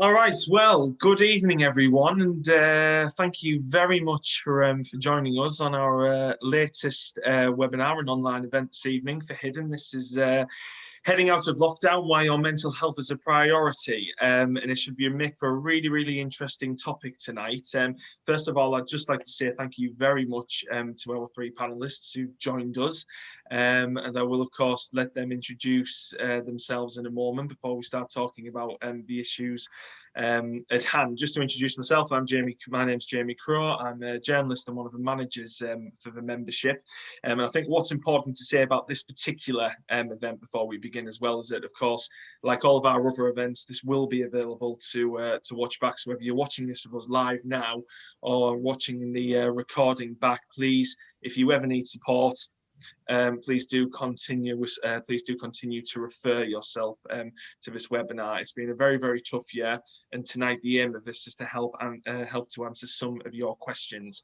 All right. Well, good evening, everyone, and thank you very much for joining us on our latest webinar and online event this evening for Hidden. This is heading out of lockdown, why your mental health is a priority, and it should be for a really, really interesting topic tonight. First of all, I'd just like to say thank you very much to our three panelists who joined us, and I will, of course, let them introduce themselves in a moment before we start talking about the issues at hand. Just to introduce myself, my name's Jamie Crow. I'm a journalist and one of the managers for the membership. And I think what's important to say about this particular event before we begin as well is that, of course, like all of our other events, this will be available to watch back. So whether you're watching this with us live now or watching the recording back, please, if you ever need support, please do continue to refer yourself to this webinar. It's been a very, very tough year, and tonight the aim of this is to help to answer some of your questions.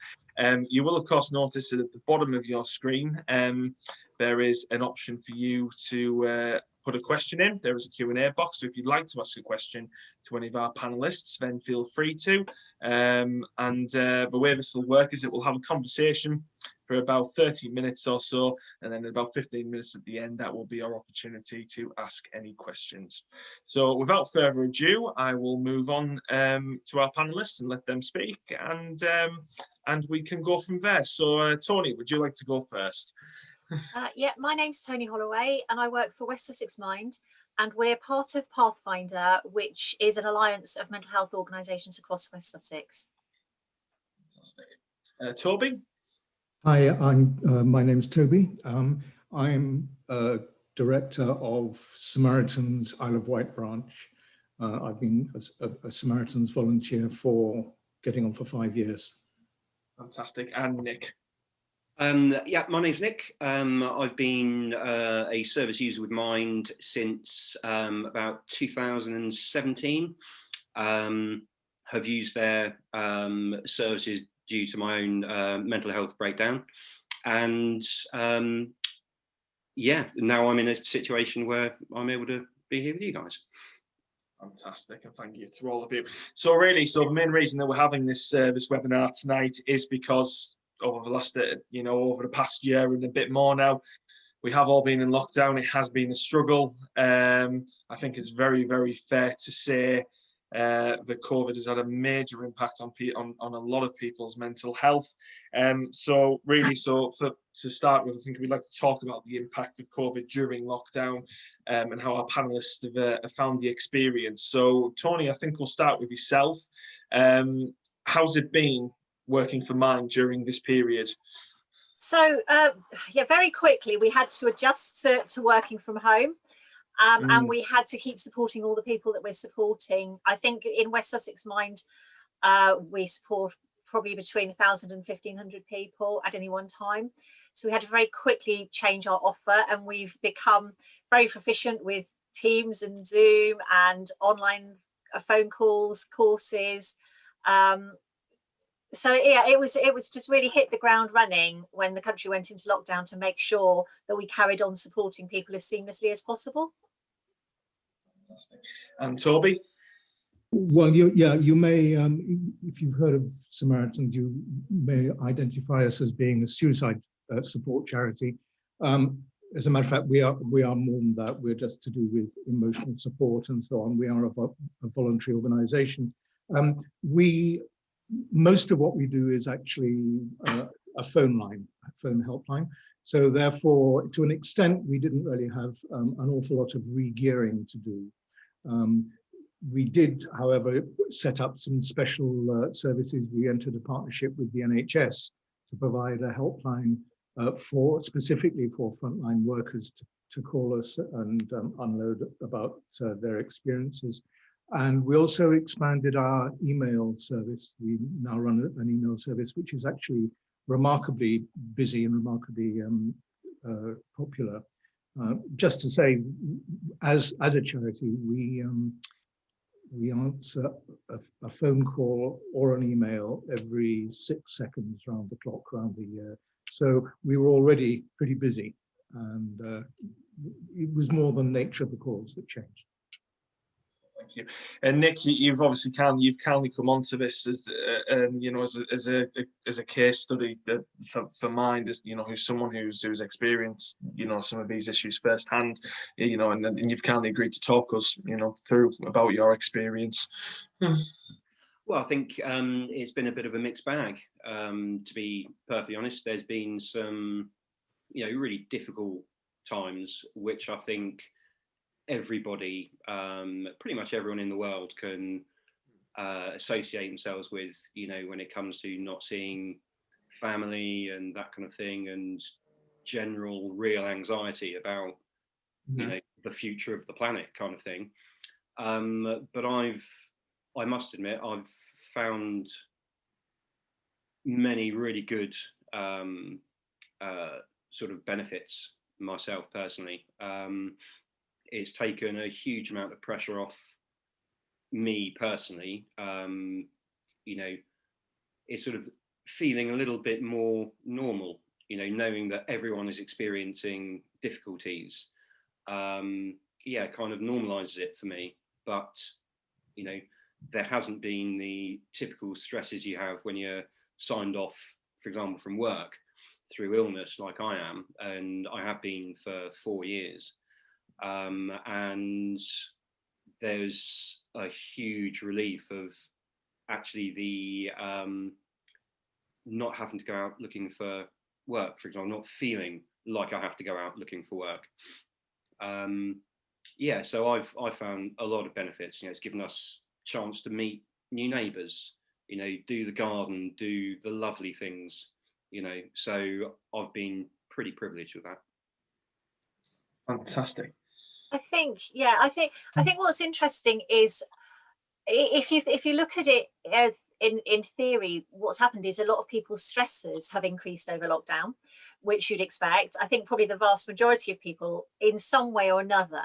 You will, of course, notice that at the bottom of your screen there is an option for you to put a question in. There is a Q&A box, so if you'd like to ask a question to any of our panelists, then feel free to. The way this will work is it will have a conversation for about 30 minutes or so, and then about 15 minutes at the end, that will be our opportunity to ask any questions. So without further ado, I will move on to our panelists and let them speak, and we can go from there. So Tony, would you like to go first? Yeah, my name's Tony Holloway and I work for West Sussex Mind, and we're part of Pathfinder, which is an alliance of mental health organisations across West Sussex. Fantastic. Toby? Hi, my name's Toby. I'm a director of Samaritans Isle of Wight branch. I've been a Samaritans volunteer for getting on for 5 years. Fantastic. And Nick? Yeah, my name's Nick. I've been a service user with Mind since about 2017. Have used their services due to my own mental health breakdown. And yeah, now I'm in a situation where I'm able to be here with you guys. Fantastic, and thank you to all of you. So really, the main reason that we're having this this webinar tonight is because over the past year and a bit more now, we have all been in lockdown. It has been a struggle. I think it's very, very fair to say that COVID has had a major impact on a lot of people's mental health. So to start with, I think we'd like to talk about the impact of COVID during lockdown and how our panelists have found the experience. So Tony, I think we'll start with yourself. How's it been working for Mind during this period? So yeah, very quickly we had to adjust to working from home. And we had to keep supporting all the people that we're supporting. I think in West Sussex Mind, we support probably between 1,000 and 1,500 people at any one time. So we had to very quickly change our offer, and we've become very proficient with Teams and Zoom and online phone calls, courses. So yeah, it was just really hit the ground running when the country went into lockdown to make sure that we carried on supporting people as seamlessly as possible. Fantastic. And Toby? Well, you may, if you've heard of Samaritans, you may identify us as being a suicide support charity. As a matter of fact, we are more than that. We're just to do with emotional support and so on. We are a voluntary organisation. Most of what we do is actually a phone helpline. So therefore, to an extent, we didn't really have an awful lot of re-gearing to do. We did, however, set up some special services. We entered a partnership with the NHS to provide a helpline specifically for frontline workers to call us and unload about their experiences. And we also expanded our email service. We now run an email service which is actually remarkably busy and remarkably popular. Just to say, as a charity, we answer a phone call or an email every 6 seconds round the clock, round the year. So we were already pretty busy, and it was more the nature of the calls that changed. Thank you. And Nick, you've obviously kindly come onto this as you know, as a case study for Mind, as you know, who's someone who's experienced, you know, some of these issues firsthand, you know, and you've kindly agreed to talk us, you know, through about your experience. Well, I think it's been a bit of a mixed bag, to be perfectly honest. There's been some, you know, really difficult times, which I think everybody, pretty much everyone in the world can associate themselves with, you know, when it comes to not seeing family and that kind of thing, and general real anxiety about, you know, the future of the planet kind of thing. But I must admit, I've found many really good sort of benefits myself personally. It's taken a huge amount of pressure off me personally. You know, it's sort of feeling a little bit more normal, you know, knowing that everyone is experiencing difficulties. Yeah, kind of normalizes it for me. But, you know, there hasn't been the typical stresses you have when you're signed off, for example, from work through illness, like I am, and I have been for 4 years. And there's a huge relief of actually the not having to go out looking for work, for example, not feeling like I have to go out looking for work. Yeah, so I've found a lot of benefits. You know, it's given us a chance to meet new neighbours, you know, do the garden, do the lovely things, you know, so I've been pretty privileged with that. Fantastic. I think what's interesting is if you look at it in theory, what's happened is a lot of people's stressors have increased over lockdown, which you'd expect. I think probably the vast majority of people, in some way or another,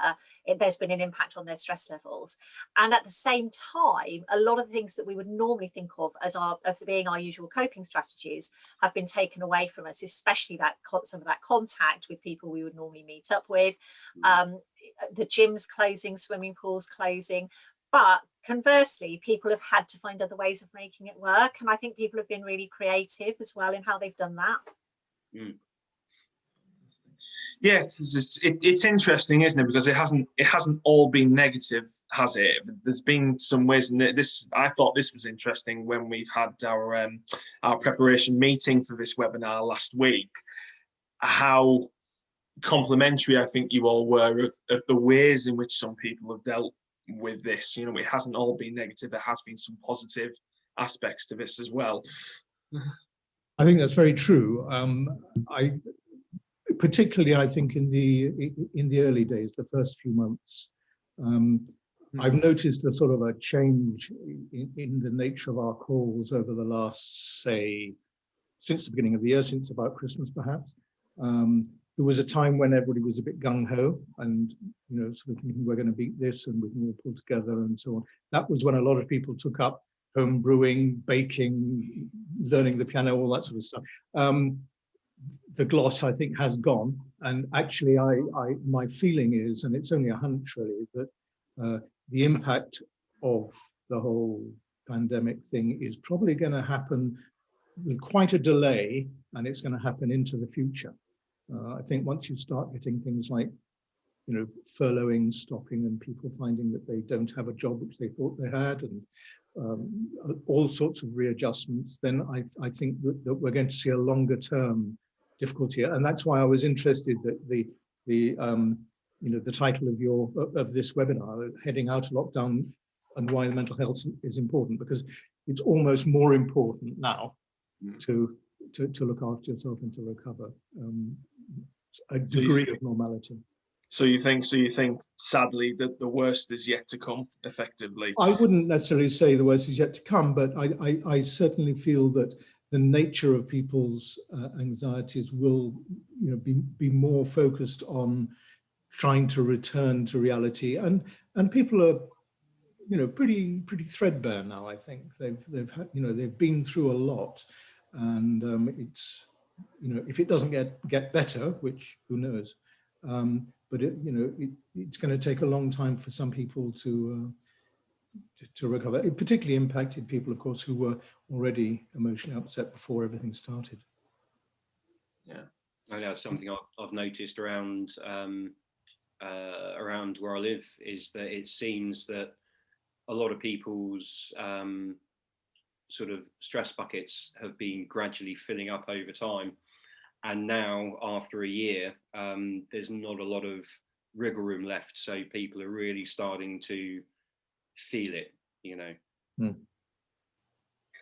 there's been an impact on their stress levels. And at the same time, a lot of the things that we would normally think of as being our usual coping strategies have been taken away from us, especially some of that contact with people we would normally meet up with, the gyms closing, swimming pools closing. But conversely, people have had to find other ways of making it work. And I think people have been really creative as well in how they've done that. Mm. Yeah, because it's interesting, isn't it? Because it hasn't all been negative, has it? There's been some ways, and I thought this was interesting when we've had our preparation meeting for this webinar last week. How complimentary I think you all were of the ways in which some people have dealt with this. You know, it hasn't all been negative. There has been some positive aspects to this as well. I think that's very true. Particularly, I think in the early days, the first few months, I've noticed a sort of a change in the nature of our calls over the last, say, since the beginning of the year, since about Christmas, perhaps. There was a time when everybody was a bit gung-ho and, you know, sort of thinking we're going to beat this and we can all pull together and so on. That was when a lot of people took up home brewing, baking, learning the piano, all that sort of stuff. The gloss, I think, has gone. And actually, my feeling is, and it's only a hunch really, that the impact of the whole pandemic thing is probably going to happen with quite a delay, and it's going to happen into the future. I think once you start getting things like, you know, furloughing stopping and people finding that they don't have a job which they thought they had, and all sorts of readjustments, then I think that we're going to see a longer term difficulty. And that's why I was interested that the you know, the title of this webinar, Heading Out of Lockdown and Why the Mental Health is Important, because it's almost more important now to look after yourself and to recover a degree of normality. So you think sadly that the worst is yet to come, effectively? I wouldn't necessarily say the worst is yet to come, but I certainly feel that the nature of people's anxieties will, you know, be more focused on trying to return to reality, and people are, you know, pretty threadbare now. I think they've had, you know, they've been through a lot, and it's, you know, if it doesn't get better, which who knows, but you know, it's going to take a long time for some people to to recover. It particularly impacted people, of course, who were already emotionally upset before everything started. Yeah, I know something I've noticed around around where I live is that it seems that a lot of people's sort of stress buckets have been gradually filling up over time. And now, after a year, there's not a lot of wriggle room left. So people are really starting to feel it, you know. of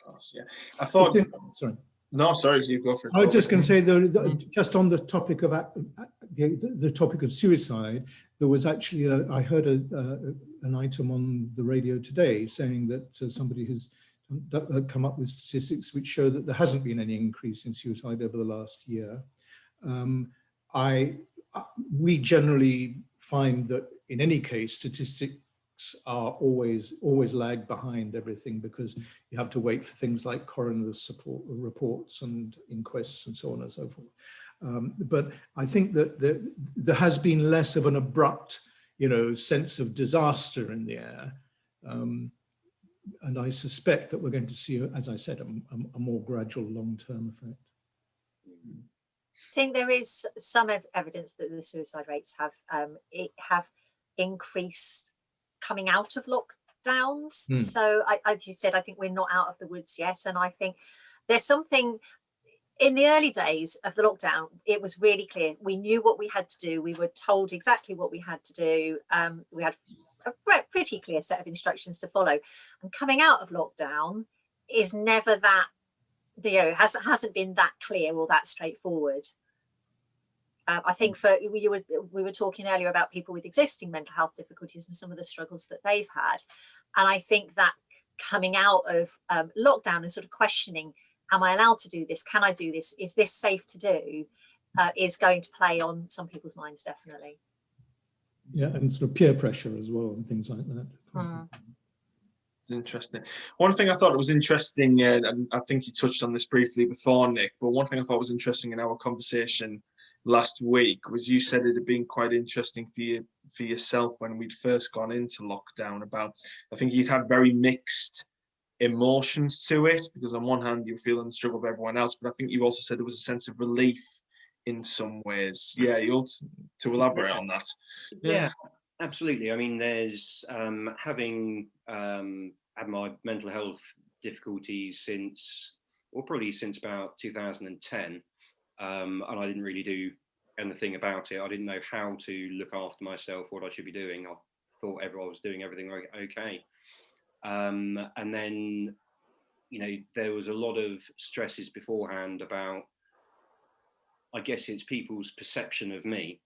course, yeah. I thought, Sorry. no, sorry, you go for it. I was just going to say, though, just on the topic of the topic of suicide, there was actually I heard an item on the radio today saying that somebody has come up with statistics which show that there hasn't been any increase in suicide over the last year. We generally find that in any case, statistics are always lag behind everything, because you have to wait for things like coroner's support reports and inquests and so on and so forth. But I think that there has been less of an abrupt, sense of disaster in the air. And I suspect that we're going to see, as I said, a more gradual long-term effect. I think there is some evidence that the suicide rates have increased coming out of lockdowns. So as you said, I think we're not out of the woods yet. And I think there's something in the early days of the lockdown, it was really clear. We knew what we had to do. We were told exactly what we had to do. We had a pretty clear set of instructions to follow. And coming out of lockdown is never that, hasn't been that clear or that straightforward. I think we were talking earlier about people with existing mental health difficulties and some of the struggles that they've had. And I think that coming out of lockdown and sort of questioning, am I allowed to do this? Can I do this? Is this safe to do? Is going to play on some people's minds, definitely. Yeah, and sort of peer pressure as well and things like that. It's interesting. One thing I thought was interesting, and I think you touched on this briefly before, Nick, but one thing I thought was interesting in our conversation last week was you said it had been quite interesting for yourself when we'd first gone into lockdown about, I think you'd had very mixed emotions to it, because on one hand you're feeling the struggle of everyone else, but I think you also said there was a sense of relief in some ways. Yeah, you'll to elaborate on that. Yeah, absolutely. I mean, there's having had my mental health difficulties since about 2010, and I didn't really do anything about it. I didn't know how to look after myself, what I should be doing. I thought I was doing everything okay. And then, there was a lot of stresses beforehand about, I guess it's people's perception of me.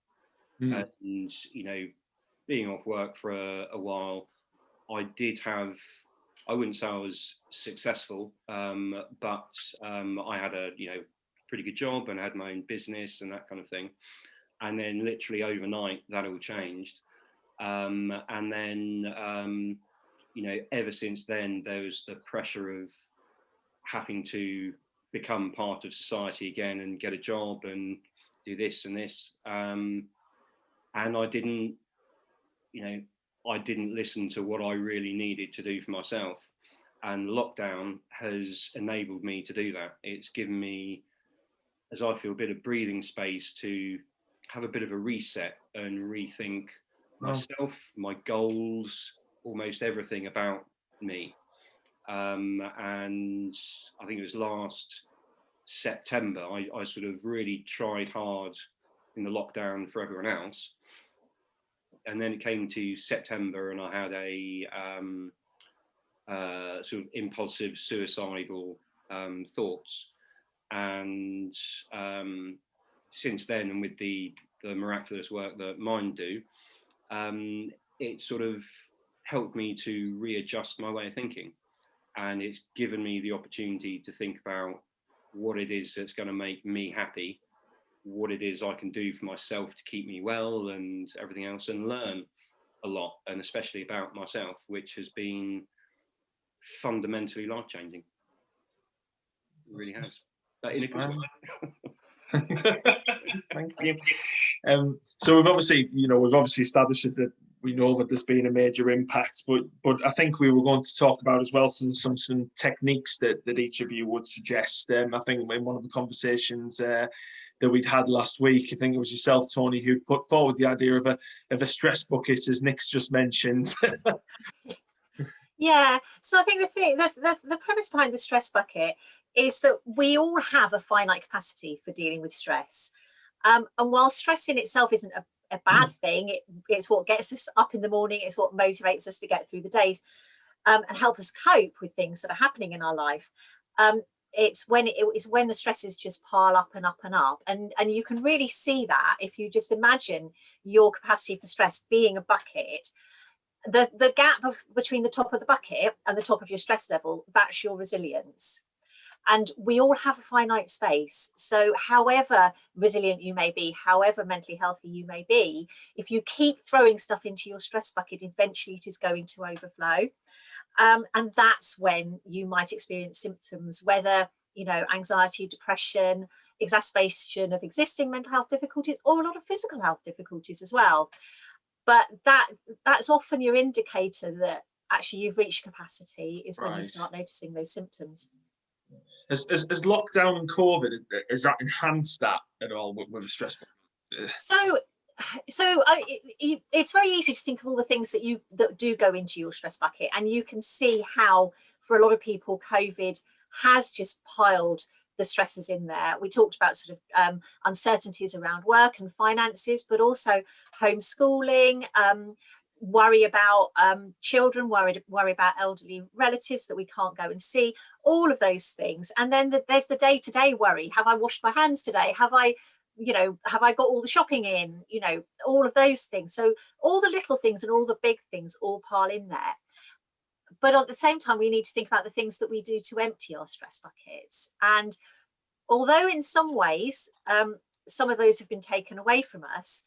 And, being off work for a while, I wouldn't say I was successful, but I had a, pretty good job and had my own business and that kind of thing. And then literally overnight, that all changed. And then, ever since then, there was the pressure of having to become part of society again and get a job and do this and this. And I didn't listen to what I really needed to do for myself. And lockdown has enabled me to do that. It's given me, as I feel, a bit of breathing space to have a bit of a reset and rethink myself, my goals, almost everything about me. And I think it was last September, I sort of really tried hard in the lockdown for everyone else. And then it came to September and I had a sort of impulsive suicidal thoughts. And since then, and with the miraculous work that Mind do, it sort of helped me to readjust my way of thinking. And it's given me the opportunity to think about what it is that's going to make me happy, what it is I can do for myself to keep me well and everything else, and learn a lot, and especially about myself, which has been fundamentally life-changing. It really has. But in a good way. Thank you. So we've obviously established that we know that there's been a major impact, but I think we were going to talk about as well some techniques that each of you would suggest. I think in one of the conversations that we'd had last week, I think it was yourself, Tony, who put forward the idea of a stress bucket, as Nick's just mentioned. Yeah, so I think the premise behind the stress bucket is that we all have a finite capacity for dealing with stress. And while stress in itself isn't a bad thing, it's what gets us up in the morning, it's what motivates us to get through the days and help us cope with things that are happening in our life. It's when the stresses just pile up and up and up. And you can really see that if you just imagine your capacity for stress being a bucket. The gap between the top of the bucket and the top of your stress level, that's your resilience. And we all have a finite space. So however resilient you may be, however mentally healthy you may be, if you keep throwing stuff into your stress bucket, eventually it is going to overflow. And that's when you might experience symptoms, whether, anxiety, depression, exacerbation of existing mental health difficulties, or a lot of physical health difficulties as well. But that's often your indicator that actually you've reached capacity, is when you start noticing those symptoms. Has lockdown and COVID, has that enhanced that at all with the stress? So it's very easy to think of all the things that do go into your stress bucket, and you can see how for a lot of people COVID has just piled the stresses in there. We talked about sort of uncertainties around work and finances, but also homeschooling, worry about children, worry about elderly relatives that we can't go and see, all of those things. And then there's the day-to-day worry. Have I washed my hands today? Have I got all the shopping in? All of those things. So all the little things and all the big things all pile in there. But at the same time, we need to think about the things that we do to empty our stress buckets. And although in some ways, some of those have been taken away from us,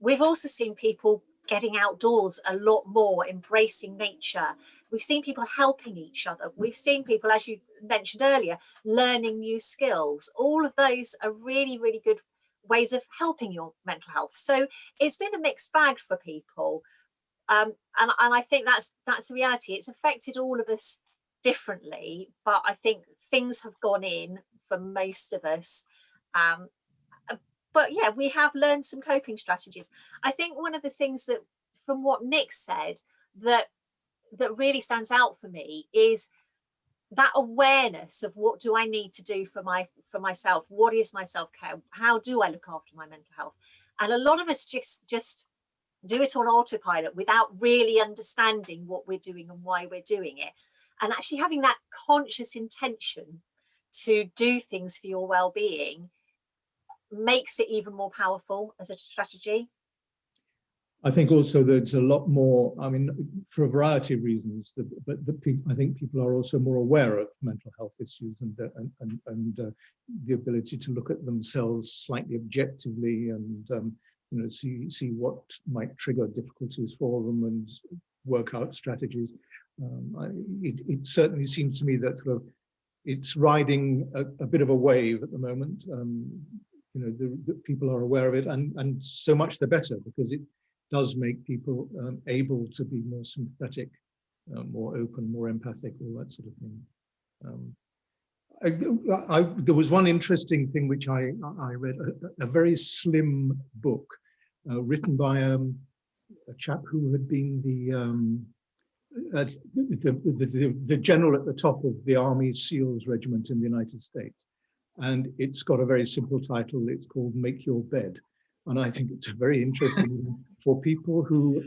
we've also seen people getting outdoors a lot more, embracing nature. We've seen people helping each other. We've seen people, as you mentioned earlier, learning new skills. All of those are really, really good ways of helping your mental health. So it's been a mixed bag for people. And I think that's the reality. It's affected all of us differently, but I think things have gone in for most of us. But yeah, we have learned some coping strategies. I think one of the things that, from what Nick said, that really stands out for me is that awareness of what do I need to do for myself? What is my self-care? How do I look after my mental health? And a lot of us just do it on autopilot without really understanding what we're doing and why we're doing it. And actually having that conscious intention to do things for your well-being makes it even more powerful as a strategy. I think also there's a lot more, for a variety of reasons, I think people are also more aware of mental health issues and the ability to look at themselves slightly objectively and see what might trigger difficulties for them and work out strategies. It certainly seems to me that sort of it's riding a bit of a wave at the moment. The people are aware of it, and so much the better, because it does make people able to be more sympathetic, more open, more empathic, all that sort of thing. There was one interesting thing which I read, a very slim book written by a chap who had been the general at the top of the Army SEALs Regiment in the United States. And it's got a very simple title. It's called Make Your Bed. And I think it's very interesting for people who,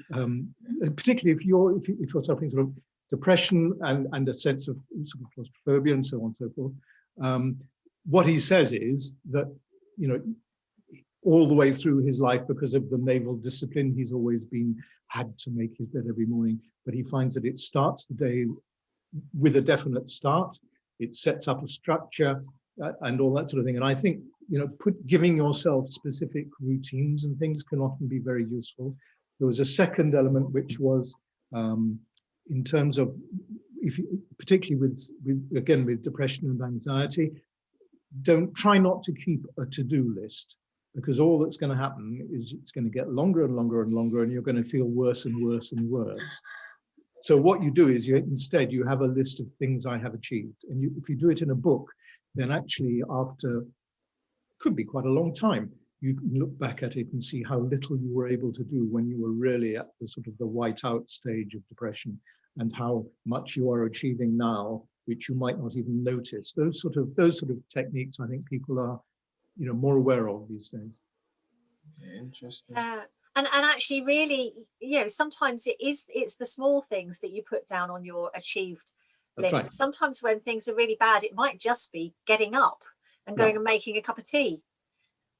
particularly if you're suffering sort of depression and a sense of sort of claustrophobia and so on and so forth. What he says is that, all the way through his life, because of the naval discipline, he's always had to make his bed every morning. But he finds that it starts the day with a definite start. It sets up a structure and all that sort of thing. And I think, giving yourself specific routines and things can often be very useful. There was a second element, which was in terms of, particularly with depression and anxiety, try not to keep a to-do list. because all that's going to happen is it's going to get longer and longer and longer, and you're going to feel worse and worse and worse. So what you do is instead you have a list of things I have achieved, and if you do it in a book, then actually after could be quite a long time, you can look back at it and see how little you were able to do when you were really at the sort of the white-out stage of depression, and how much you are achieving now, which you might not even notice. Those sort of techniques, I think people are, more aware of these days. Okay, interesting. And actually, really, sometimes it's the small things that you put down on your achieved That's list. right. Sometimes when things are really bad, it might just be getting up and going and making a cup of tea.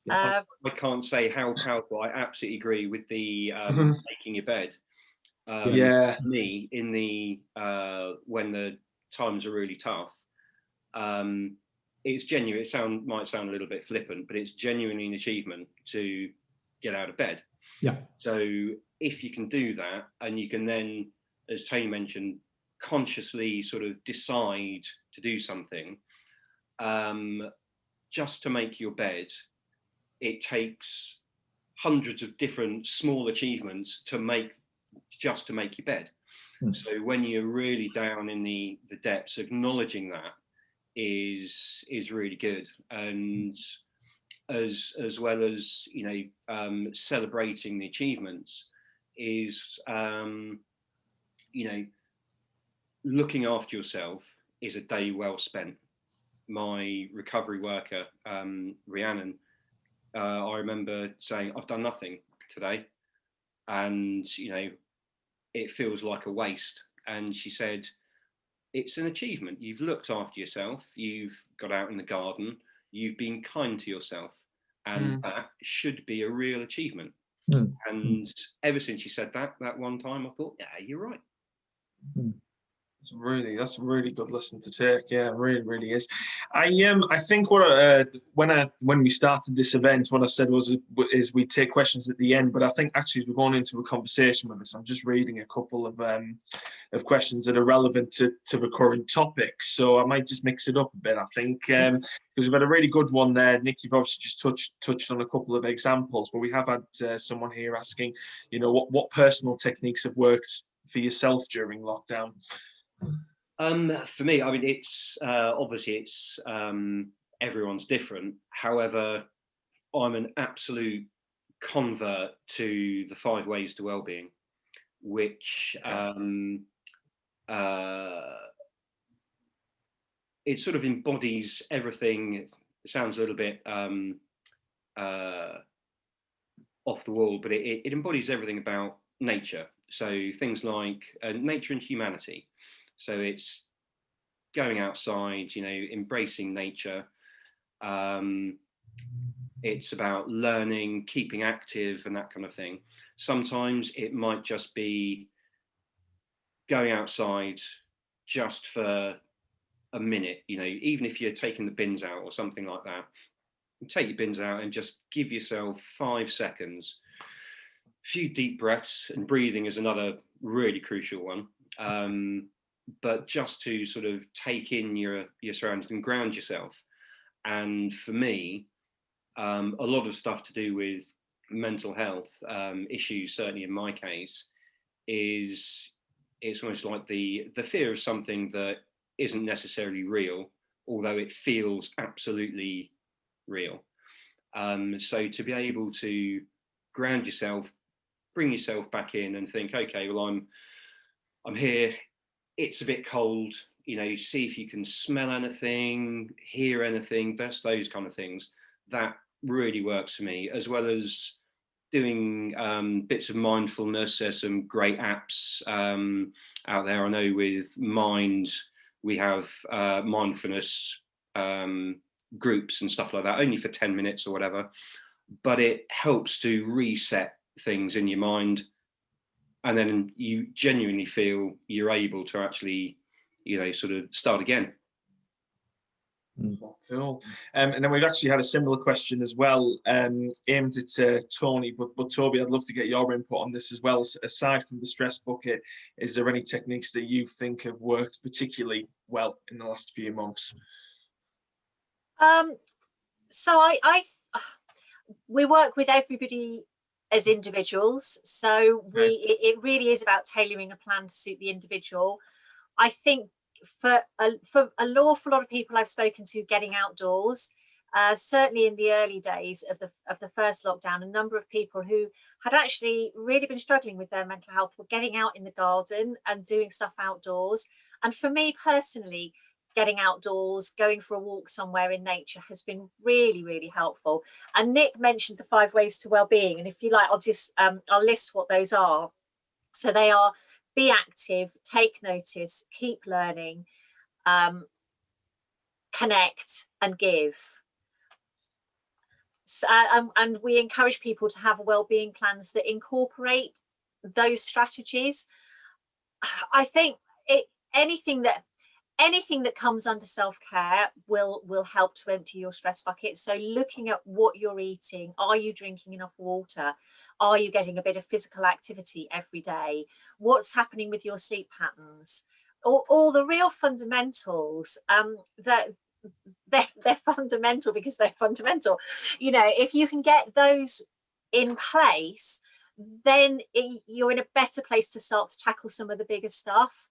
I can't say how powerful. I absolutely agree with the making your bed. Yeah. Me, in the when the times are really tough, it's genuine. It might sound a little bit flippant, but it's genuinely an achievement to get out of bed. Yeah. So if you can do that, and you can then, as Tony mentioned, consciously sort of decide to do something, just to make your bed, it takes hundreds of different small achievements to make your bed. So when you're really down in the depths, acknowledging that is really good. And as well as celebrating the achievements is looking after yourself is a day well spent. My recovery worker, Rhiannon, I remember saying, I've done nothing today, and it feels like a waste. And she said, it's an achievement. You've looked after yourself, you've got out in the garden, you've been kind to yourself, and that should be a real achievement. And ever since she said that one time, I thought, yeah, you're right. That's a really good lesson to take. Yeah, it really is. I think when we started this event, what I said is we take questions at the end, but I think actually as we're going into a conversation with us, I'm just reading a couple of questions that are relevant to the current topics. So I might just mix it up a bit, I think, because we've had a really good one there. Nick, you've obviously just touched on a couple of examples, but we have had someone here asking, what personal techniques have worked for yourself during lockdown? For me, I mean, it's obviously it's everyone's different. However, I'm an absolute convert to the 5 ways to well-being, which it sort of embodies everything. It sounds a little bit off the wall, but it embodies everything about nature. So things like nature and humanity. So it's going outside, embracing nature. It's about learning, keeping active, and that kind of thing. Sometimes it might just be going outside just for a minute, even if you're taking the bins out or something like that. Take your bins out and just give yourself 5 seconds. A few deep breaths, and breathing is another really crucial one. But just to sort of take in your surroundings and ground yourself. And for me, a lot of stuff to do with mental health issues, certainly in my case, it's almost like the fear of something that isn't necessarily real, although it feels absolutely real. So to be able to ground yourself, bring yourself back in and think, okay, well, I'm here. It's a bit cold, see if you can smell anything, hear anything, those kind of things. That really works for me, as well as doing bits of mindfulness. There's some great apps out there. I know with Mind, we have mindfulness groups and stuff like that, only for 10 minutes or whatever. But it helps to reset things in your mind. And then you genuinely feel you're able to actually, sort of start again. Cool. And then we've actually had a similar question as well, aimed at Tony, but Toby, I'd love to get your input on this as well. Aside from the stress bucket, is there any techniques that you think have worked particularly well in the last few months? So we work with everybody as individuals, so it really is about tailoring a plan to suit the individual. I think for an awful lot of people I've spoken to, getting outdoors, certainly in the early days of the first lockdown, a number of people who had actually really been struggling with their mental health were getting out in the garden and doing stuff outdoors. And for me personally, getting outdoors, going for a walk somewhere in nature has been really, really helpful. And Nick mentioned the 5 ways to well-being, and if you like, I'll list what those are. So they are: be active, take notice, keep learning, connect, and give. So, and we encourage people to have well-being plans that incorporate those strategies. I think anything that comes under self-care will help to empty your stress bucket. So looking at what you're eating, are you drinking enough water? Are you getting a bit of physical activity every day? What's happening with your sleep patterns? All the real fundamentals that they're fundamental because they're fundamental. You know, if you can get those in place, then you're in a better place to start to tackle some of the bigger stuff.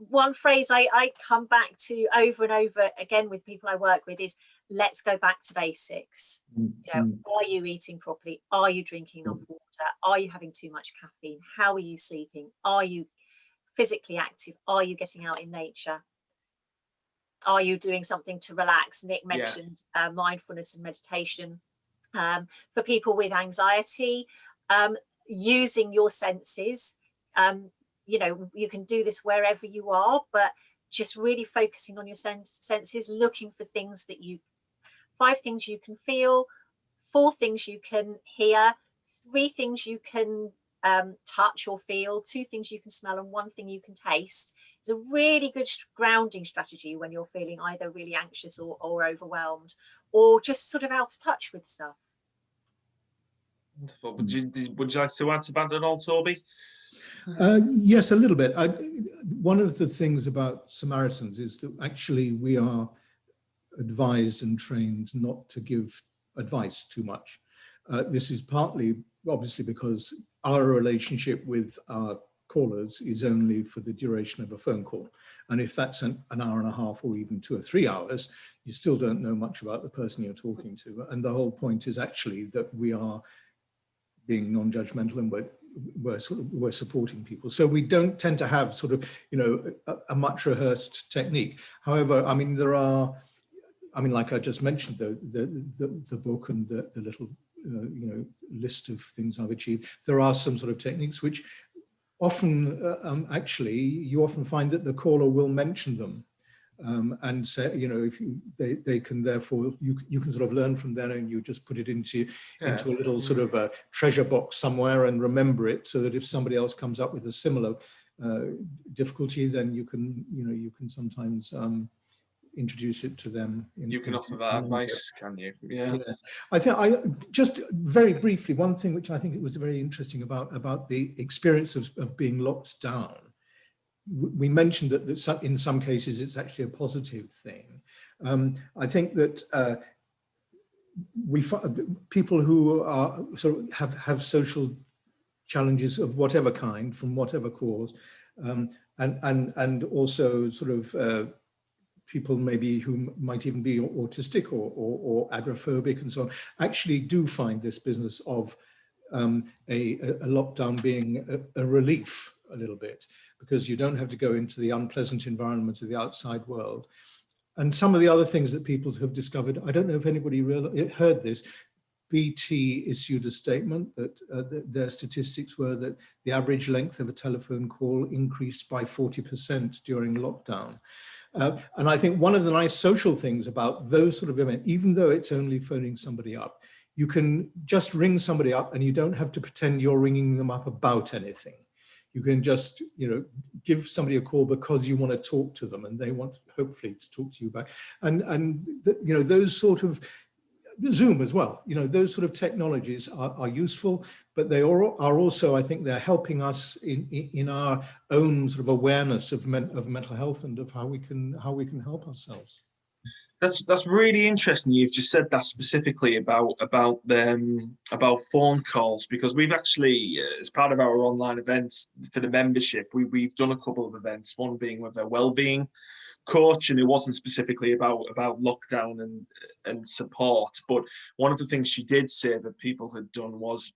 One phrase I come back to over and over again with people I work with is, let's go back to basics. You know, are you eating properly? Are you drinking enough water? Are you having too much caffeine? How are you sleeping? Are you physically active? Are you getting out in nature? Are you doing something to relax? Nick mentioned mindfulness and meditation. For people with anxiety, using your senses. You know, you can do this wherever you are, but just really focusing on your senses, looking for things that 5 things you can feel, 4 things you can hear, 3 things you can touch or feel, 2 things you can smell, and 1 thing you can taste. It's a really good grounding strategy when you're feeling either really anxious or overwhelmed, or just sort of out of touch with stuff. Wonderful. Would you like to add to that at all, Toby? Yes, a little bit. One of the things about Samaritans is that actually we are advised and trained not to give advice too much. This is partly obviously because our relationship with our callers is only for the duration of a phone call. And if that's an hour and a half or even 2 or 3 hours, you still don't know much about the person you're talking to. And the whole point is actually that we are being non-judgmental and we're supporting people. So we don't tend to have sort of, you know, a much rehearsed technique. However, I mean, there are, I mean, like I just mentioned, the book and the little, you know, list of things I've achieved. There are some sort of techniques which often, actually, you often find that the caller will mention them. And say, you know, if they can therefore you can sort of learn from there, and you just put it into a little sort of a treasure box somewhere and remember it, so that if somebody else comes up with a similar difficulty, then you can sometimes introduce it to them. You can offer that advice, can you? Yeah. I think just very briefly, one thing which I think it was very interesting about the experience of being locked down. We mentioned that in some cases it's actually a positive thing. I think that people who are sort of have social challenges of whatever kind, from whatever cause, and also sort of people maybe who might even be autistic or agoraphobic and so on, actually do find this business of a lockdown being a relief a little bit, because you don't have to go into the unpleasant environment of the outside world. And some of the other things that people have discovered, I don't know if anybody heard this, BT issued a statement that their statistics were that the average length of a telephone call increased by 40% during lockdown. And I think one of the nice social things about those sort of events, even though it's only phoning somebody up, you can just ring somebody up and you don't have to pretend you're ringing them up about anything. You can just, you know, give somebody a call because you want to talk to them and they want hopefully to talk to you back. And you know, those sort of, Zoom as well, you know, those sort of technologies are useful, but they are also, I think they're helping us in our own sort of awareness of mental health and of how we can help ourselves. That's really interesting. You've just said that specifically about phone calls, because we've actually, as part of our online events for the membership, we've done a couple of events. One being with a wellbeing coach, and it wasn't specifically about lockdown and support. But one of the things she did say that people had done was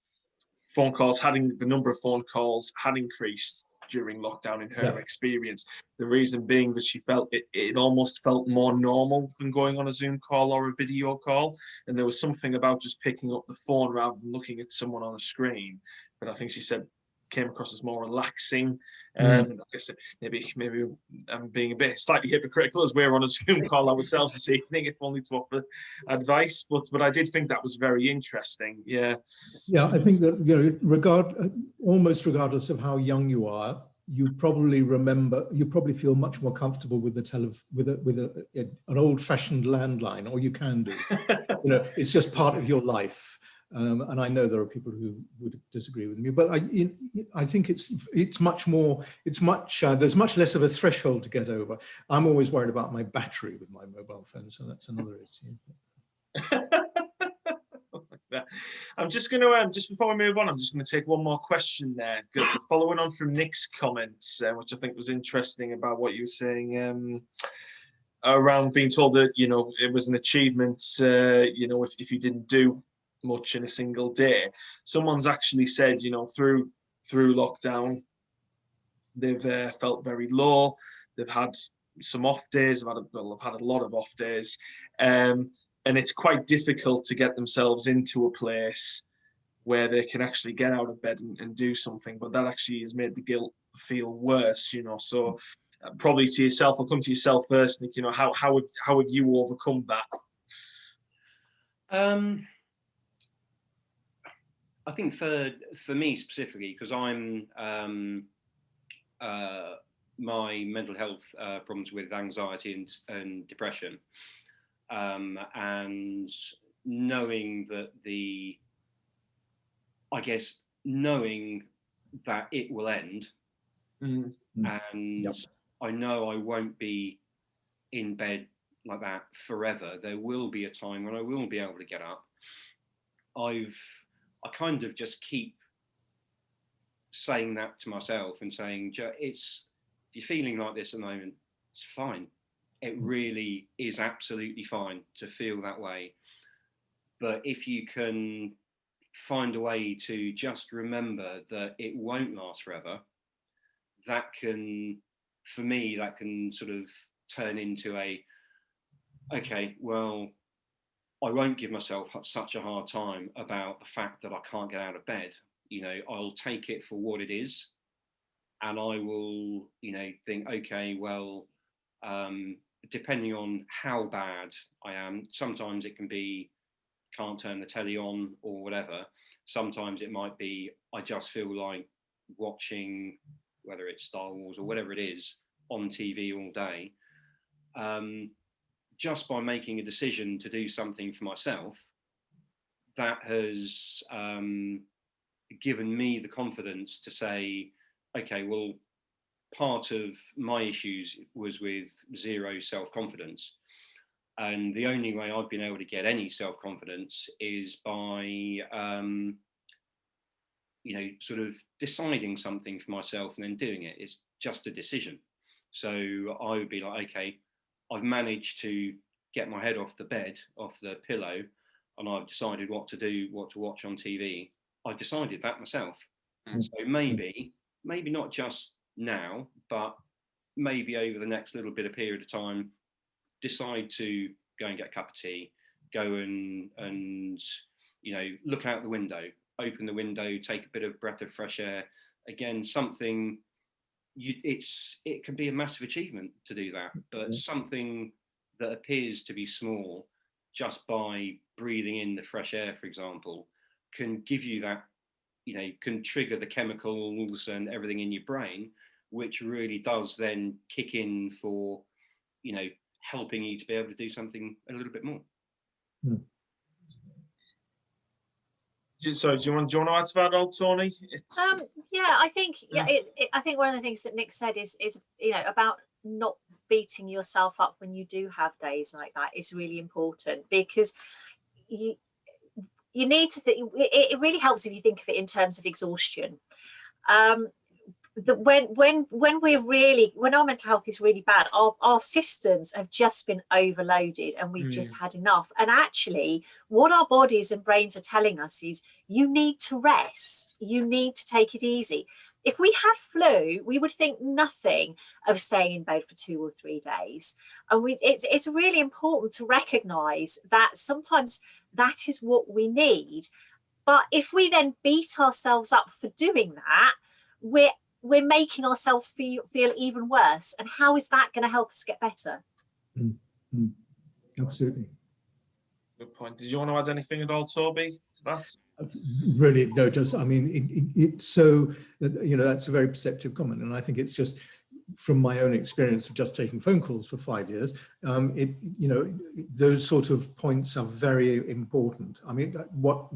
the number of phone calls had increased during lockdown in her experience. The reason being that she felt it almost felt more normal than going on a Zoom call or a video call. And there was something about just picking up the phone rather than looking at someone on a screen that I think she said came across as more relaxing. I guess maybe I'm being a bit slightly hypocritical as we're on a Zoom call ourselves this evening, if only to offer advice. But I did think that was very interesting. Yeah. Yeah, I think that, you know, almost regardless of how young you are, you probably feel much more comfortable with an old-fashioned landline, or you can do. You know, it's just part of your life. And I know there are people who would disagree with me, but I think there's much less of a threshold to get over. I'm always worried about my battery with my mobile phone, so that's another issue. I'm just going to, just before we move on, I'm just going to take one more question there. Following on from Nick's comments, which I think was interesting about what you were saying around being told that, you know, it was an achievement, you know, if you didn't do much in a single day. Someone's actually said, you know, through lockdown, they've felt very low. They've had some off days. They've had a lot of off days. And it's quite difficult to get themselves into a place where they can actually get out of bed and do something. But that actually has made the guilt feel worse, you know. So probably to yourself, I'll come to yourself first, Nick. You know, how have you overcome that? I think for me specifically, because I'm my mental health problems with anxiety and depression. And knowing that knowing that it will end, and I know I won't be in bed like that forever. There will be a time when I will be able to get up. I kind of just keep saying that to myself and saying, if you're feeling like this at the moment, it's fine. It really is absolutely fine to feel that way. But if you can find a way to just remember that it won't last forever, that can sort of turn into okay, well, I won't give myself such a hard time about the fact that I can't get out of bed. You know, I'll take it for what it is. And I will, you know, think, okay, well, depending on how bad I am, sometimes it can be can't turn the telly on or whatever. Sometimes it might be I just feel like watching, whether it's Star Wars or whatever it is, on TV all day. Just by making a decision to do something for myself, that has given me the confidence to say, okay, well, part of my issues was with zero self-confidence. And the only way I've been able to get any self-confidence is by, you know, sort of deciding something for myself and then doing it. It's just a decision. So I would be like, okay, I've managed to get my head off the bed, off the pillow, and I've decided what to do, what to watch on TV. I decided that myself. So maybe not just now, but maybe over the next little bit of period of time, decide to go and get a cup of tea, go and you know, look out the window, open the window, take a bit of breath of fresh air. Again, something it can be a massive achievement to do that, but something that appears to be small, just by breathing in the fresh air, for example, can give you that, you know, can trigger the chemicals and everything in your brain, which really does then kick in for, you know, helping you to be able to do something a little bit more. So do you want to add to that, old Tony? Yeah, I think I think one of the things that Nick said is you know, about not beating yourself up when you do have days like that is really important, because you need to think, it really helps if you think of it in terms of exhaustion. When our mental health is really bad, our systems have just been overloaded and we've just had enough. And actually what our bodies and brains are telling us is, you need to rest, you need to take it easy. If we had flu, we would think nothing of staying in bed for 2 or 3 days. And it's really important to recognize that sometimes that is what we need. But if we then beat ourselves up for doing that, we're making ourselves feel even worse. And how is that going to help us get better? Absolutely. Good point. Did you want to add anything at all, Toby, to that? Really, no, just, I mean, it's so, you know, that's a very perceptive comment. And I think it's just from my own experience of just taking phone calls for 5 years, you know, those sort of points are very important. I mean, what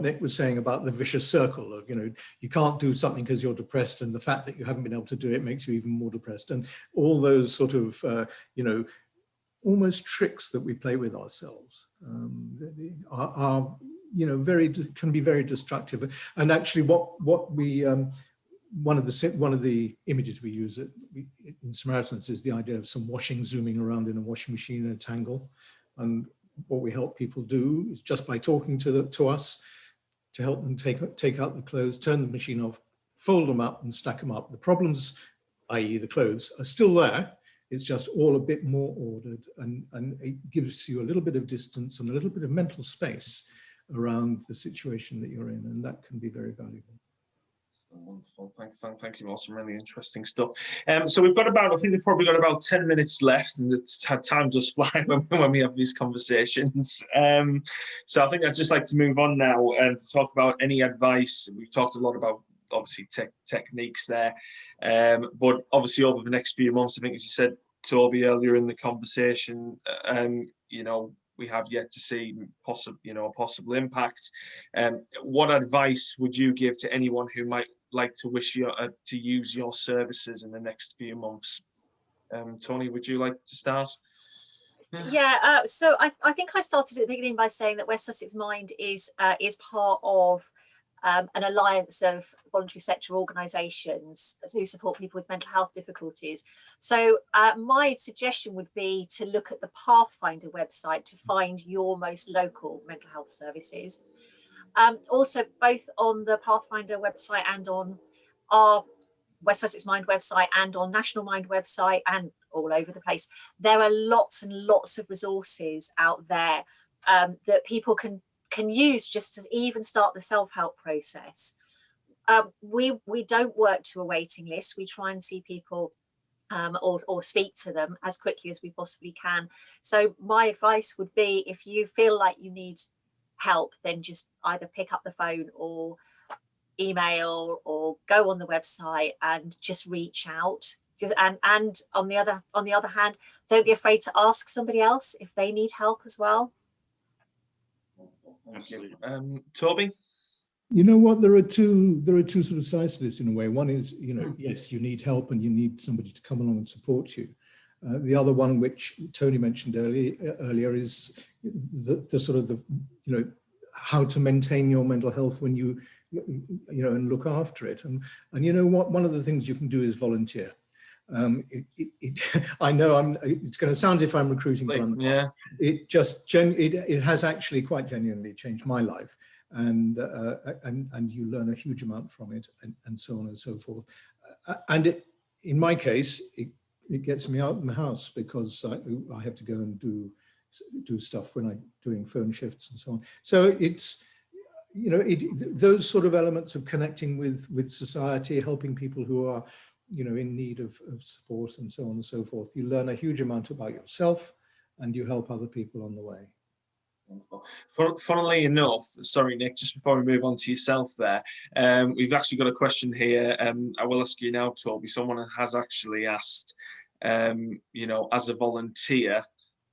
Nick was saying about the vicious circle of, you know, you can't do something because you're depressed, and the fact that you haven't been able to do it makes you even more depressed, and all those sort of, you know, almost tricks that we play with ourselves are you know, can be very destructive. And actually what we one of the images we use in Samaritans is the idea of some washing zooming around in a washing machine in a tangle. And what we help people do is, just by talking to us, to help them take out the clothes, turn the machine off, fold them up and stack them up. The problems, i.e. the clothes, are still there. It's just all a bit more ordered, and it gives you a little bit of distance and a little bit of mental space around the situation that you're in, and that can be very valuable. Wonderful, thank you all, some really interesting stuff. So we've got about, I think we've probably got about 10 minutes left, and time does fly when we have these conversations. So I think I'd just like to move on now and talk about any advice. We've talked a lot about, obviously, techniques there, but obviously over the next few months, I think, as you said, Toby, earlier in the conversation, you know, we have yet to see a possible impact. What advice would you give to anyone who might like to to use your services in the next few months? Tony, would you like to start? Yeah, so I think I started at the beginning by saying that West Sussex Mind is part of an alliance of voluntary sector organisations who support people with mental health difficulties. So my suggestion would be to look at the Pathfinder website to find your most local mental health services. Also, both on the Pathfinder website and on our West Sussex Mind website and on National Mind website and all over the place, there are lots and lots of resources out there that people can use just to even start the self-help process. We don't work to a waiting list. We try and see people or speak to them as quickly as we possibly can. So my advice would be, if you feel like you need help, then just either pick up the phone or email or go on the website and just reach out. And on the other hand, don't be afraid to ask somebody else if they need help as well. Thank you. Toby? You know what, there are two sort of sides to this in a way. One is, you know, yes, you need help and you need somebody to come along and support you. The other one, which Tony mentioned earlier, is the sort of you know, how to maintain your mental health when you know, and look after it. And you know what, one of the things you can do is volunteer. I know it's going to sound as if I'm recruiting, but yeah, it has actually quite genuinely changed my life, and you learn a huge amount from it, and so on and so forth. And in my case, it gets me out of the house, because I have to go and do stuff when I'm doing phone shifts and so on. So it's, you know, those sort of elements of connecting with society, helping people who are, you know, in need of support and so on and so forth. You learn a huge amount about yourself, and you help other people on the way. Funnily enough, sorry Nick, just before we move on to yourself there, we've actually got a question here. I will ask you now, Toby. Someone has actually asked, you know, as a volunteer,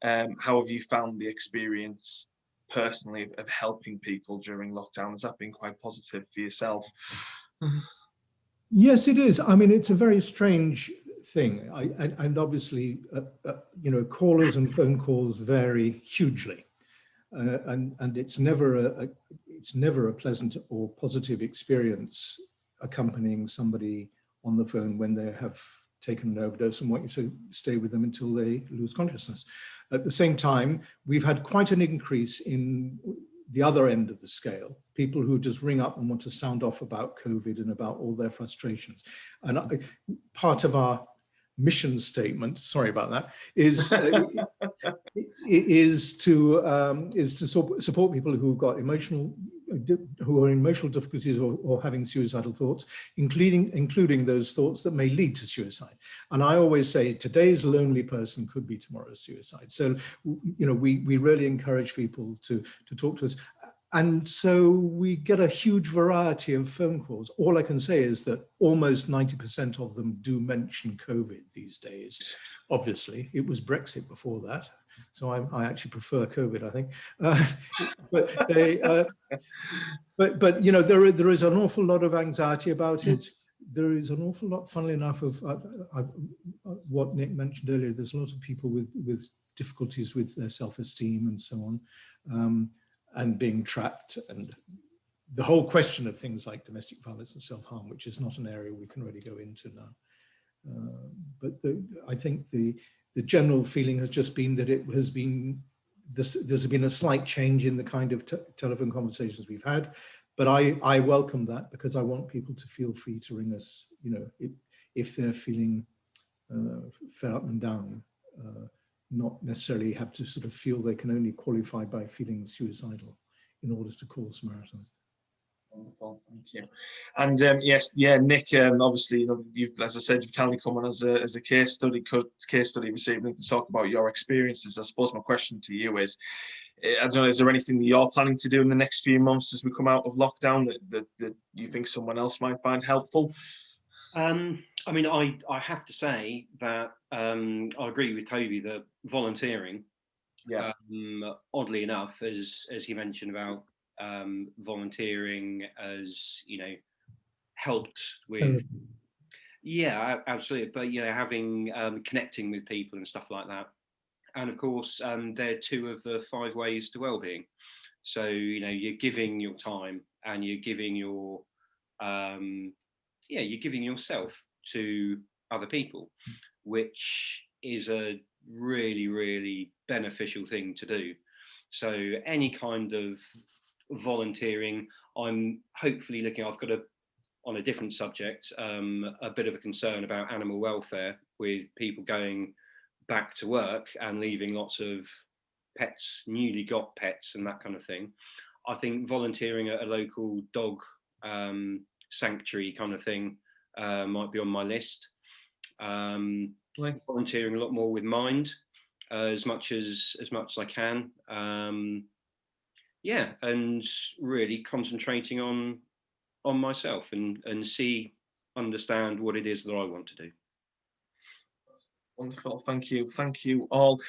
how have you found the experience personally of helping people during lockdown? Has that been quite positive for yourself? Yes, it is. I mean, it's a very strange thing. And obviously, you know, callers and phone calls vary hugely, and it's never a pleasant or positive experience accompanying somebody on the phone when they have taken an overdose and want you to stay with them until they lose consciousness. At the same time, we've had quite an increase in the other end of the scale, people who just ring up and want to sound off about COVID and about all their frustrations. And part of our mission statement, sorry about that, is to support people who've got who are in emotional difficulties or having suicidal thoughts, including those thoughts that may lead to suicide. And I always say today's lonely person could be tomorrow's suicide. So, you know, we really encourage people to talk to us. And so we get a huge variety of phone calls. All I can say is that almost 90% of them do mention COVID these days. Obviously, it was Brexit before that. So I actually prefer COVID, I think. But you know, there is an awful lot of anxiety about it. There is an awful lot, funnily enough, of what Nick mentioned earlier. There's a lot of people with difficulties with their self-esteem and so on, and being trapped, and the whole question of things like domestic violence and self-harm, which is not an area we can really go into now. But I think the general feeling has just been that it has been, there's been a slight change in the kind of telephone conversations we've had, but I welcome that, because I want people to feel free to ring us, you know, if they're feeling fed up and down, not necessarily have to sort of feel they can only qualify by feeling suicidal in order to call Samaritans. Wonderful, thank you. And yes, yeah, Nick, obviously, you know, you've, as I said, you've kindly come on as a case study this evening to talk about your experiences. I suppose my question to you is, I don't know, is there anything that you're planning to do in the next few months as we come out of lockdown that you think someone else might find helpful? I mean, I have to say that I agree with Toby that volunteering, yeah, oddly enough, as he mentioned about volunteering as, you know, helped with, yeah, absolutely, but, you know, having connecting with people and stuff like that. And of course, they're two of the 5 ways to well-being. So, you know, you're giving your time and you're giving your you're giving yourself to other people, which is a really, really beneficial thing to do. So any kind of volunteering, I'm hopefully looking, I've got on a different subject, a bit of a concern about animal welfare with people going back to work and leaving lots of pets, newly got pets and that kind of thing. I think volunteering at a local dog sanctuary kind of thing might be on my list. Volunteering a lot more with Mind, as much as I can. Yeah, and really concentrating on myself and understand what it is that I want to do. Wonderful, thank you all.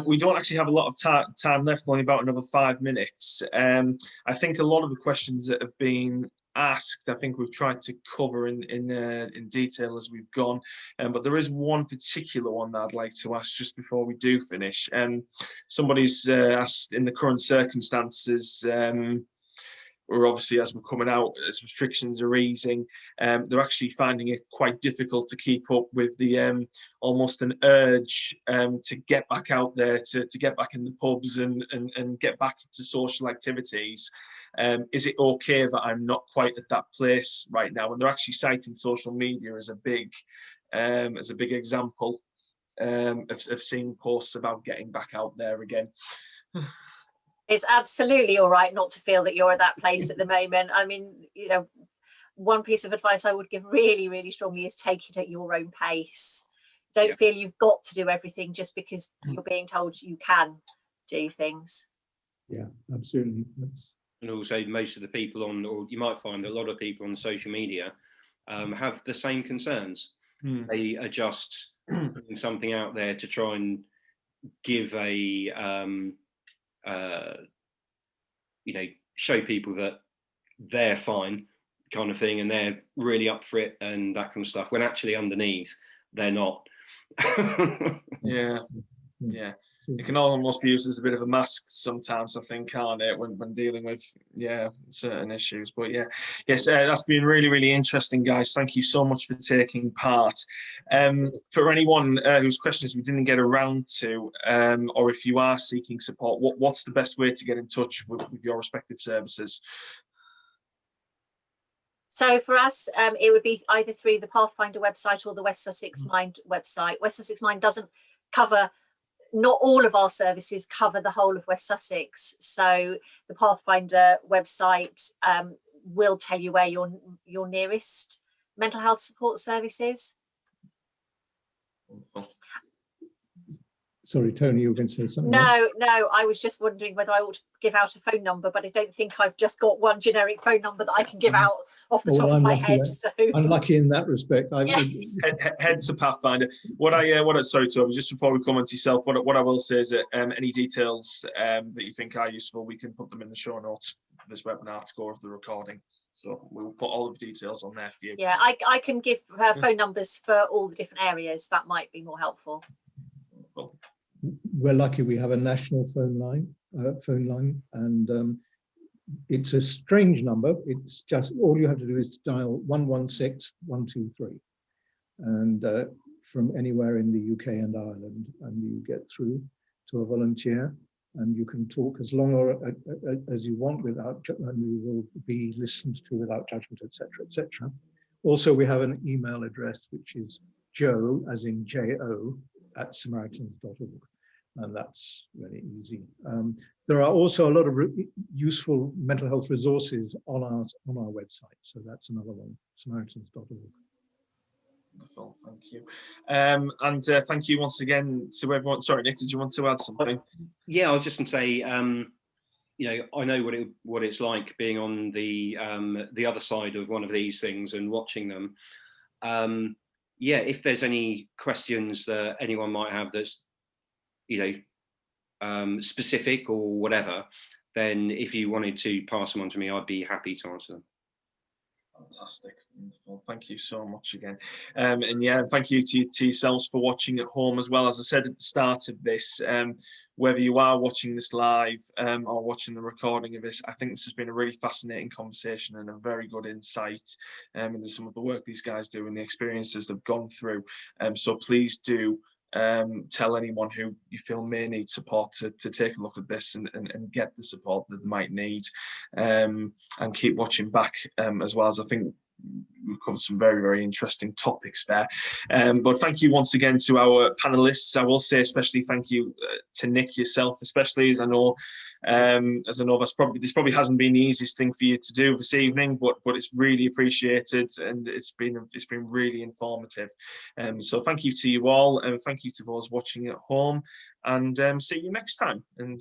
We don't actually have a lot of time left, only about another 5 minutes. I think a lot of the questions that have been asked, I think we've tried to cover in detail as we've gone, but there is one particular one that I'd like to ask just before we do finish. Somebody's asked, in the current circumstances, or obviously as we're coming out, as restrictions are easing, they're actually finding it quite difficult to keep up with the almost an urge to get back out there, to get back in the pubs and get back into social activities. Is it okay that I'm not quite at that place right now? And they're actually citing social media as a big example of seeing posts about getting back out there again. It's absolutely all right not to feel that you're at that place at the moment. I mean, you know, one piece of advice I would give really, really strongly is take it at your own pace. Don't feel you've got to do everything just because you're being told you can do things. Yeah, absolutely. And also, most of the people or you might find that a lot of people on social media have the same concerns. They are just putting something out there to try and give a you know, show people that they're fine kind of thing and they're really up for it and that kind of stuff, when actually underneath they're not. Yeah. Yeah, it can almost be used as a bit of a mask sometimes, I think, can't it, when dealing with certain issues. But yes, that's been really, really interesting, guys. Thank you so much for taking part. For anyone whose questions we didn't get around to, or if you are seeking support, what's the best way to get in touch with your respective services? So for us, it would be either through the Pathfinder website or the West Sussex Mind website. West Sussex Mind doesn't cover, not all of our services cover the whole of West Sussex. So the Pathfinder website will tell you where your nearest mental health support service is. Sorry, Tony, you were going to say something? No, I was just wondering whether I ought to give out a phone number, but I don't think I've just got one generic phone number that I can give out off the top of my head. So I'm lucky in that respect. Yes. Head to Pathfinder. Sorry, Toby, just before we come on to yourself, what I will say is that any details that you think are useful, we can put them in the show notes for this webinar to go over the recording. So we'll put all of the details on there for you. Yeah, I can give phone numbers for all the different areas. That might be more helpful. Wonderful. We're lucky we have a national phone line, and it's a strange number. It's just, all you have to do is dial 116 123, and from anywhere in the UK and Ireland, and you get through to a volunteer, and you can talk as long or as you want without, and you will be listened to without judgment, etc., etc. Also, we have an email address which is Joe, as in J-O, at samaritans.org, and that's really easy. There are also a lot of useful mental health resources on our website, so that's another one, samaritans.org. Wonderful, thank you. And thank you once again to everyone. Sorry, Nick, did you want to add something? Yeah, I was just going to say, you know, I know what it's like being on the other side of one of these things and watching them. Yeah, if there's any questions that anyone might have that's, you know, specific or whatever, then if you wanted to pass them on to me, I'd be happy to answer them. Fantastic, wonderful. Thank you so much again. And yeah, thank you to yourselves for watching at home as well. As I said at the start of this, whether you are watching this live or watching the recording of this, I think this has been a really fascinating conversation and a very good insight into some of the work these guys do and the experiences they've gone through. So please do tell anyone who you feel may need support to take a look at this and get the support that they might need, and keep watching back as well, as I think we've covered some very, very interesting topics there. But thank you once again to our panelists. I will say especially thank you to Nick, yourself, especially, as I know this probably hasn't been the easiest thing for you to do this evening, but it's really appreciated, and it's been really informative. So thank you to you all, and thank you to those watching at home, and see you next time. And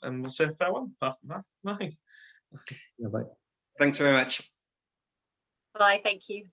we'll say farewell. Bye. Yeah, bye. Thanks very much. Bye, thank you.